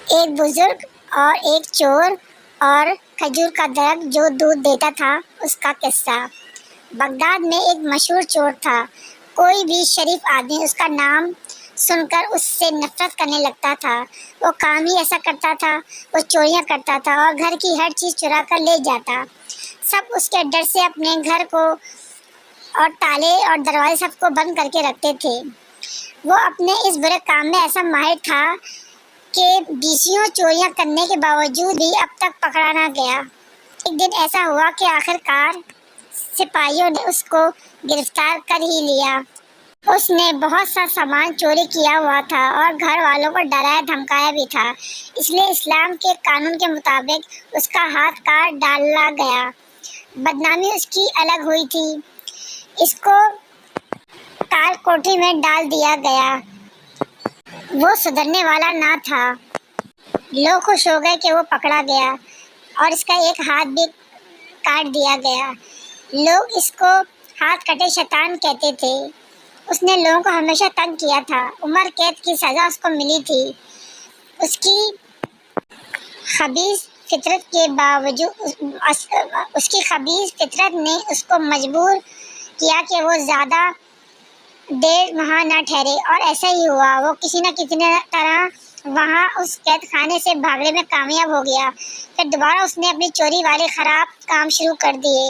ایک بزرگ اور ایک چور اور کھجور کا درخت جو دودھ دیتا تھا، اس کا قصہ۔ بغداد میں ایک مشہور چور تھا۔ کوئی بھی شریف آدمی اس کا نام سن کر اس سے نفرت کرنے لگتا تھا۔ وہ کام ہی ایسا کرتا تھا، وہ چوریاں کرتا تھا اور گھر کی ہر چیز چرا کر لے جاتا۔ سب اس کے ڈر سے اپنے گھر کو اور تالے اور دروازے سب کو بند کر کے رکھتے تھے۔ وہ اپنے اس برے کام میں ایسا ماہر تھا کہ بیسیوں چوریاں کرنے کے باوجود بھی اب تک پکڑا نہ گیا۔ ایک دن ایسا ہوا کہ آخر کار سپاہیوں نے اس کو گرفتار کر ہی لیا۔ اس نے بہت سا سامان چوری کیا ہوا تھا اور گھر والوں کو ڈرایا دھمکایا بھی تھا، اس لیے اسلام کے قانون کے مطابق اس کا ہاتھ کاٹ ڈالا گیا۔ بدنامی اس کی الگ ہوئی تھی۔ اس کو کال کوٹھی میں ڈال دیا گیا۔ وہ سدھرنے والا نہ تھا۔ لوگ خوش ہو گئے کہ وہ پکڑا گیا اور اس کا ایک ہاتھ بھی کاٹ دیا گیا۔ لوگ اس کو ہاتھ کٹے شیطان کہتے تھے۔ اس نے لوگوں کو ہمیشہ تنگ کیا تھا۔ عمر قید کی سزا اس کو ملی تھی۔ اس کی خبیث فطرت کے باوجود اس کی خبیث فطرت نے اس کو مجبور کیا کہ وہ زیادہ دیر وہاں نہ ٹھہرے، اور ایسا ہی ہوا۔ وہ کسی نہ کسی طرح وہاں اس قید خانے سے بھاگنے میں کامیاب ہو گیا۔ پھر دوبارہ اس نے اپنی چوری والے خراب کام شروع کر دیے۔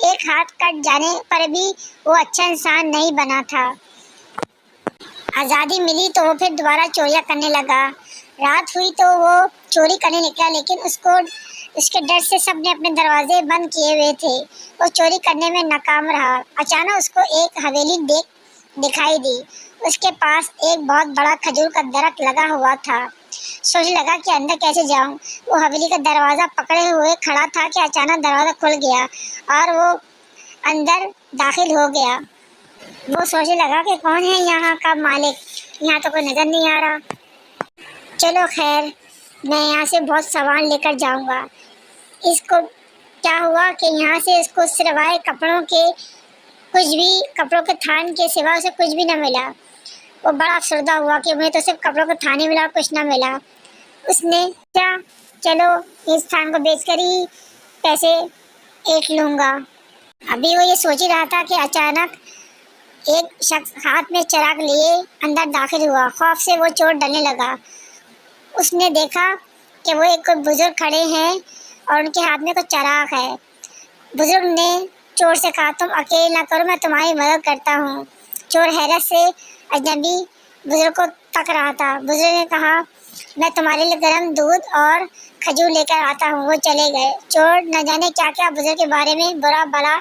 ایک ہاتھ کٹ جانے پر بھی وہ اچھا انسان نہیں بنا تھا۔ آزادی ملی تو وہ پھر دوبارہ چوریاں کرنے لگا۔ رات ہوئی تو وہ چوری کرنے نکلا، لیکن اس کے ڈر سے سب نے اپنے دروازے بند کیے ہوئے تھے۔ وہ چوری کرنے میں ناکام رہا۔ اچانک اس کو ایک حویلی دکھائی دی۔ اس کے پاس ایک بہت بڑا کھجور کا درخت لگا ہوا تھا۔ سوچنے لگا کہ اندر کیسے جاؤں۔ وہ حویلی کا دروازہ پکڑے ہوئے کھڑا تھا کہ اچانک دروازہ کھل گیا اور وہ اندر داخل ہو گیا۔ وہ سوچنے لگا کہ کون ہے یہاں کا مالک، یہاں تو کوئی نظر نہیں آ رہا۔ چلو خیر، میں یہاں سے بہت سامان لے کر جاؤں گا۔ اس کو کیا ہوا کہ یہاں سے اس کو سوائے کپڑوں کے تھان کے سوا اسے کچھ بھی نہ ملا۔ وہ بڑا افسردہ ہوا کہ مجھے تو صرف کپڑوں کے تھان ہی ملا اور کچھ نہ ملا۔ اس نے چلو اس تھان کو بیچ کر ہی پیسے ایک لوں گا۔ ابھی وہ یہ سوچ ہی رہا تھا کہ اچانک ایک شخص ہاتھ میں چراغ لیے اندر داخل ہوا۔ خوف سے وہ چور ڈرنے لگا۔ اس نے دیکھا کہ وہ ایک بزرگ کھڑے ہیں اور ان کے ہاتھ میں کوئی چراغ ہے۔ بزرگ نے چور سے کہا، تم اکیلے نہ کرو، میں تمہاری مدد کرتا ہوں۔ چور حیرت سے اجنبی بزرگ کو تک رہا تھا۔ بزرگ نے کہا، میں تمہارے لیے گرم دودھ اور کھجور لے کر آتا ہوں۔ وہ چلے گئے۔ چور نہ جانے کیا کیا بزرگ کے بارے میں برا بھلا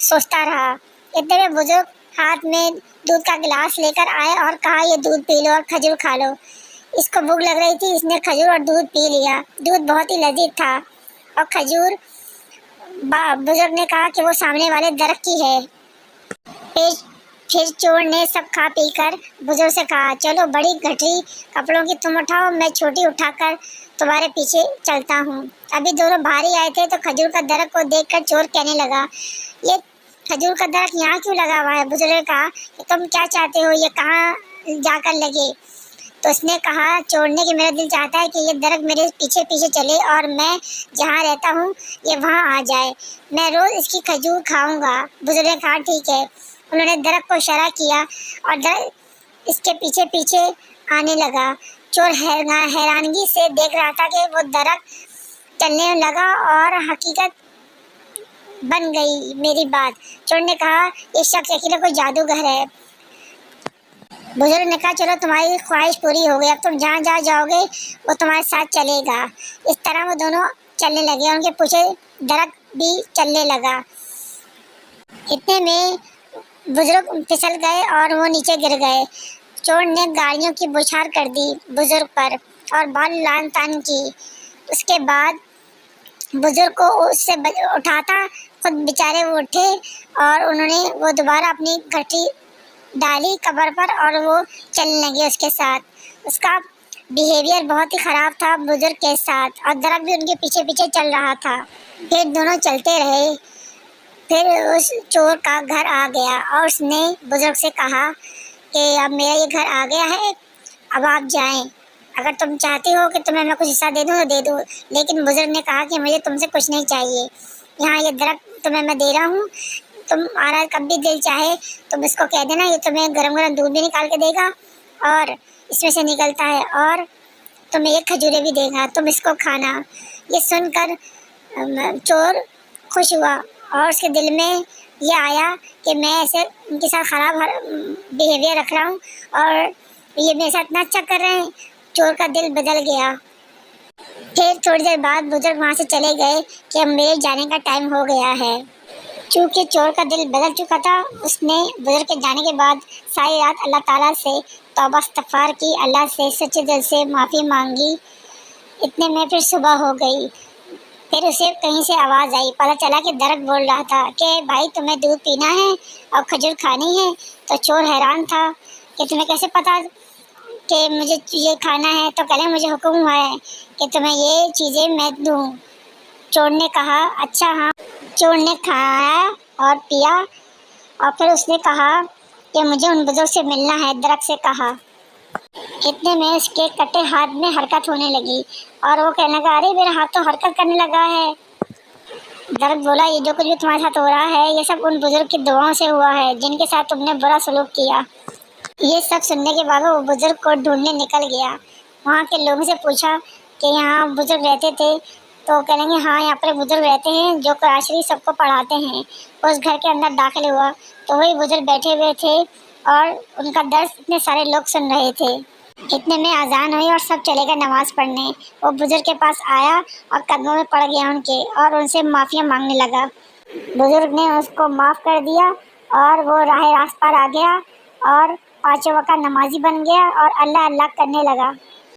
سوچتا رہا۔ اتنے میں بزرگ ہاتھ میں دودھ کا گلاس لے کر آئے اور کہا، یہ دودھ پی لو اور کھجور کھا لو۔ اس کو بھوک لگ رہی تھی، اس نے کھجور اور دودھ پی لیا۔ دودھ بہت ہی لذیذ تھا اور کھجور بزرگ نے کہا کہ وہ سامنے والے درخت کی ہے۔ پھر چور نے سب کھا پی کر بزرگ سے کہا، چلو بڑی گٹھری کپڑوں کی تم اٹھاؤ، میں چھوٹی اٹھا کر تمہارے پیچھے چلتا ہوں۔ ابھی دونوں باہر ہی آئے تھے تو کھجور کا درخت کو دیکھ کر چور کہنے لگا، یہ کھجور کا درخت یہاں کیوں لگا ہوا ہے؟ بزرگ نے کہا کہ تم کیا چاہتے ہو، یہ کہاں جا کر لگے؟ تو اس نے کہا، چور نے کہ میرا دل چاہتا ہے کہ یہ درخت میرے پیچھے پیچھے چلے اور میں جہاں رہتا ہوں یہ وہاں آ جائے، میں روز اس کی کھجور کھاؤں گا۔ بزرگ نے کہا، ٹھیک ہے۔ انہوں نے درخت کو اشارہ کیا اور درخت اس کے پیچھے پیچھے آنے لگا۔ چور حیرانگی سے دیکھ رہا تھا کہ وہ درخت چلنے لگا اور حقیقت بن گئی میری بات۔ چور نے کہا، یہ شخص یقیناً کوئی جادوگر ہے۔ بزرگ نے کہا، چلو تمہاری خواہش پوری ہو گئی، اب تم جہاں جہاں جاؤ گے وہ تمہارے ساتھ چلے گا۔ اس طرح وہ دونوں چلنے لگے اور ان کے پیچھے درخت بھی چلنے لگا۔ اتنے میں بزرگ پھسل گئے اور وہ نیچے گر گئے۔ چور نے گالیوں کی بوچھار کر دی بزرگ پر اور بہت لعن طعن کی۔ اس کے بعد بزرگ کو اس سے اٹھاتا، خود بیچارے وہ اٹھے اور انہوں نے وہ دوبارہ اپنی گٹھری ڈالی قبر پر اور وہ چلنے لگے اس کے ساتھ۔ اس کا بیہیویئر بہت ہی خراب تھا بزرگ کے ساتھ اور درخت بھی ان کے پیچھے پیچھے چل رہا تھا۔ پھر دونوں چلتے رہے۔ پھر اس چور کا گھر آ گیا اور اس نے بزرگ سے کہا کہ اب میرا یہ گھر آ گیا ہے، اب آپ جائیں۔ اگر تم چاہتی ہو کہ تمہیں میں کچھ حصہ دے دوں تو دے دوں، لیکن بزرگ نے کہا کہ مجھے تم سے کچھ نہیں چاہیے، یہاں یہ درخت تمہیں میں دے رہا ہوں، تمہارا کب بھی دل چاہے تم اس کو کہہ دینا، یہ تمہیں گرم گرم دودھ بھی نکال کے دے گا اور اس میں سے نکلتا ہے، اور تمہیں یہ کھجورے بھی دے گا، تم اس کو کھانا۔ یہ سن کر چور خوش ہوا اور اس کے دل میں یہ آیا کہ میں ایسے ان کے ساتھ خراب بیہیویئر رکھ رہا ہوں اور یہ میرے ساتھ اتنا اچھا کر رہے ہیں۔ چور کا دل بدل گیا۔ پھر تھوڑی دیر بعد بزرگ وہاں سے چلے گئے کہ اب میرے جانے کا ٹائم ہو گیا ہے۔ چونکہ چور کا دل بدل چکا تھا، اس نے بزرگ کے جانے کے بعد ساری رات اللہ تعالیٰ سے توبہ استغفار کی، اللہ سے سچے دل سے معافی مانگی۔ اتنے میں پھر صبح ہو گئی۔ پھر اسے کہیں سے آواز آئی، پتہ چلا کہ درخت بول رہا تھا کہ بھائی تمہیں دودھ پینا ہے اور کھجور کھانی ہے۔ تو چور حیران تھا کہ تمہیں کیسے پتا کہ مجھے یہ کھانا ہے؟ تو کہنے مجھے حکم ہوا ہے کہ تمہیں یہ چیزیں میں دوں۔ چور نے کہا اچھا ہاں۔ چور نے کھایا اور پیا اور پھر اس نے کہا کہ مجھے ان بزرگ سے ملنا ہے، درخت سے کہا۔ اتنے میں اس کے کٹے ہاتھ میں حرکت ہونے لگی اور وہ کہنے لگا ارے میرا ہاتھ تو حرکت کرنے لگا ہے۔ درخت بولا یہ جو کچھ بھی تمہارے ساتھ ہو رہا ہے یہ سب ان بزرگ کی دعاؤں سے ہوا ہے جن کے ساتھ تم نے برا سلوک کیا۔ یہ سب سننے کے بعد وہ بزرگ کو ڈھونڈنے نکل گیا۔ وہاں کے لوگوں سے پوچھا کہ یہاں بزرگ رہتے تھے؟ تو کہیں گے ہاں یہاں پر بزرگ رہتے ہیں جو قرآن شریف سب کو پڑھاتے ہیں۔ اس گھر کے اندر داخل ہوا تو وہی بزرگ بیٹھے ہوئے تھے اور ان کا درس اتنے سارے لوگ سن رہے تھے۔ اتنے میں اذان ہوئی اور سب چلے گئے نماز پڑھنے۔ وہ بزرگ کے پاس آیا اور قدموں میں پڑ گیا ان کے اور ان سے معافیاں مانگنے لگا۔ بزرگ نے اس کو معاف کر دیا اور وہ راہ راست پر آ گیا اور 5 وقت نمازی بن گیا اور اللہ اللہ کرنے لگا۔